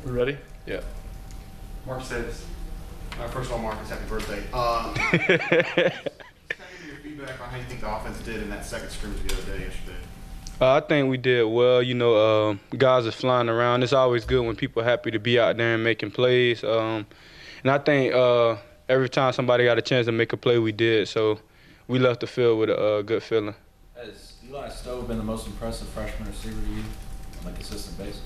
We ready? Yeah. Mark says, first of all, Marcus, happy birthday. Just kind of give me your feedback on how you think the offense did in that second scrimmage the other day yesterday. I think we did well. Guys are flying around. It's always good when people are happy to be out there and making plays. And I think every time somebody got a chance to make a play, we did. So we left the field with a good feeling. Has Eli Stowe been the most impressive freshman receiver to you on a consistent basis?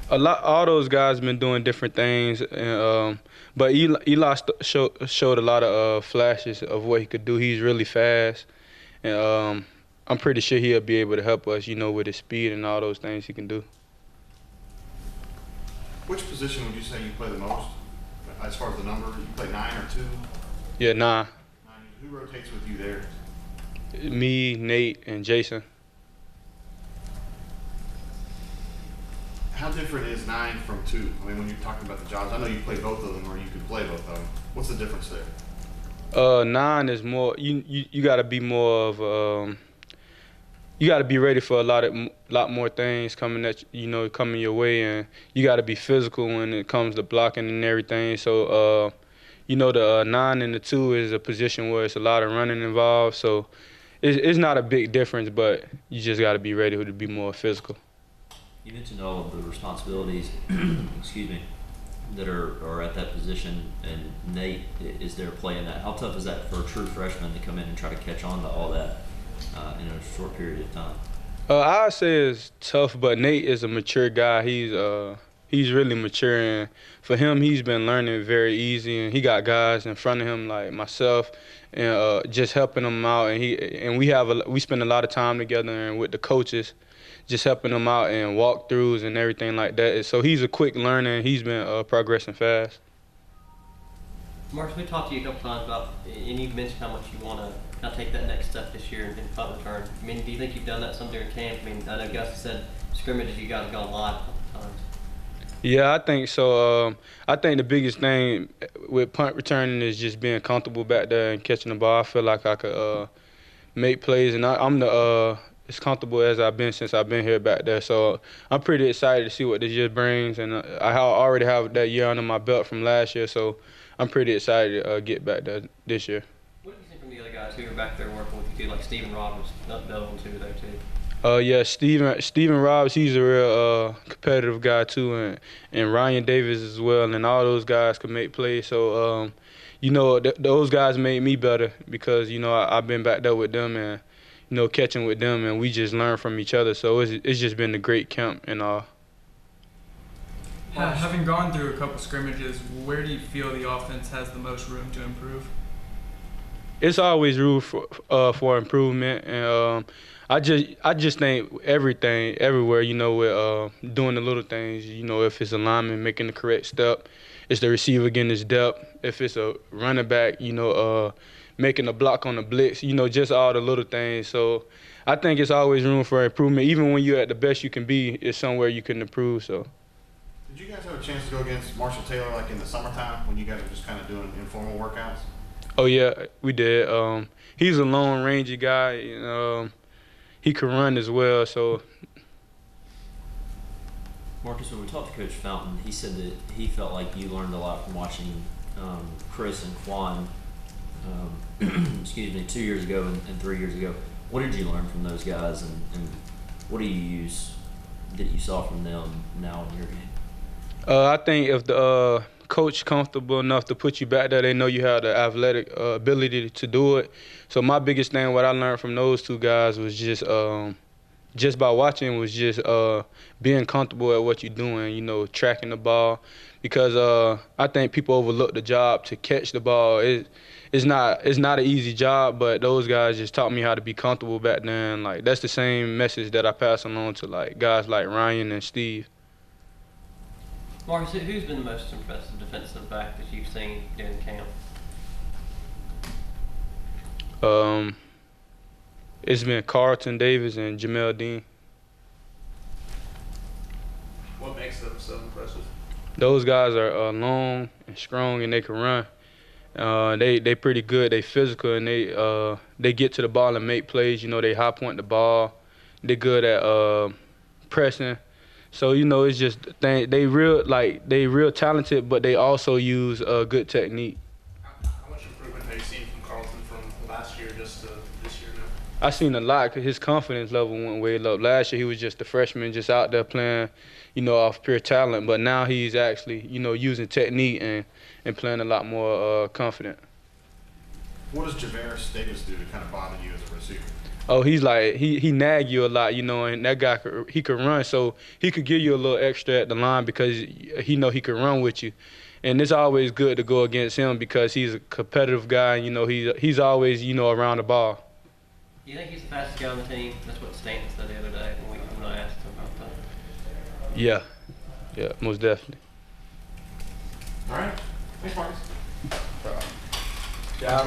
All those guys been doing different things, but Eli showed a lot of flashes of what he could do. He's really fast, and I'm pretty sure he'll be able to help us, with his speed and all those things he can do. Which position would you say you play the most, as far as the number? You play 9 or 2? Yeah, 9. Who rotates with you there? Me, Nate, and Jason. How different is 9 from 2? I mean, when you're talking about the jobs, I know you play both of them, or you could play both of them. What's the difference there? 9 is more. You got to be more of. You got to be ready for a lot more things coming coming your way, and you got to be physical when it comes to blocking and everything. So, the 9 and the 2 is a position where it's a lot of running involved. So, it's not a big difference, but you just got to be ready to be more physical. You mentioned all of the responsibilities, excuse me, that are at that position, and Nate is there playing that. How tough is that for a true freshman to come in and try to catch on to all that in a short period of time? I'd say it's tough, but Nate is a mature guy. He's really mature, and for him, he's been learning very easy, and he got guys in front of him like myself, and just helping him out. And we spend a lot of time together and with the coaches, just helping him out and walkthroughs and everything like that. So he's a quick learner, and he's been progressing fast. Marcus, we talked to you a couple times about, and you've mentioned how much you want to kind of take that next step this year in punt return. I mean, do you think you've done that some during camp? I mean, I know Gus said scrimmages you guys have gone live a couple times. Yeah, I think so. I think the biggest thing with punt returning is just being comfortable back there and catching the ball. I feel like I could make plays, and I'm as comfortable as I've been since I've been here back there. So I'm pretty excited to see what this year brings, and I already have that year under my belt from last year, so I'm pretty excited to get back there this year. What do you think from the other guys who are back there working with you too, like Stephen Robbins, up Belvin too there too? Yeah, Steven Robbs, he's a real competitive guy too, and Ryan Davis as well, and all those guys can make plays. So, those guys made me better because, I've been back there with them and, catching with them, and we just learn from each other. So it's just been a great camp and all. Having gone through a couple scrimmages, where do you feel the offense has the most room to improve? It's always room for improvement, and I just think everything, everywhere, with doing the little things, if it's a lineman making the correct step, it's the receiver getting his depth, if it's a running back, making a block on the blitz, just all the little things. So I think it's always room for improvement. Even when you're at the best you can be, it's somewhere you can improve. So. Did you guys have a chance to go against Marshall Taylor like in the summertime when you guys were just kind of doing informal workouts? Oh yeah, we did. He's a lone ranger guy. He can run as well. So. Marcus, when we talked to Coach Fountain, he said that he felt like you learned a lot from watching Chris and Quan, 2 years ago and 3 years ago. What did you learn from those guys, and what do you use that you saw from them now in your game? I think if the coach comfortable enough to put you back there, they know you have the athletic ability to do it. So my biggest thing, what I learned from those two guys was just by watching was just being comfortable at what you're doing, tracking the ball. Because I think people overlook the job to catch the ball. It's not an easy job, but those guys just taught me how to be comfortable back then. Like that's the same message that I pass along to like guys like Ryan and Steve. Marcus, who's been the most impressive defensive back that you've seen during camp? It's been Carlton Davis and Jamel Dean. What makes them so impressive? Those guys are long and strong, and they can run. They pretty good. They physical, and they get to the ball and make plays. They high point the ball. They're good at pressing. So it's just they real talented, but they also use good technique. How much improvement have you seen from Carlton from last year just to this year now? I seen a lot 'cause his confidence level went way up. Last year he was just a freshman, just out there playing, off pure talent. But now he's actually, using technique and playing a lot more confident. What does Javaris Davis do to kind of bother you as a receiver? Oh, he's like he nag you a lot, and that guy he could run, so he could give you a little extra at the line because he know he can run with you, and it's always good to go against him because he's a competitive guy. And, he's always around the ball. Do you think he's the fastest guy on the team? That's what Stanton said the other day when I asked him about that. Yeah, most definitely. All right. Thanks, Marcus. Yeah.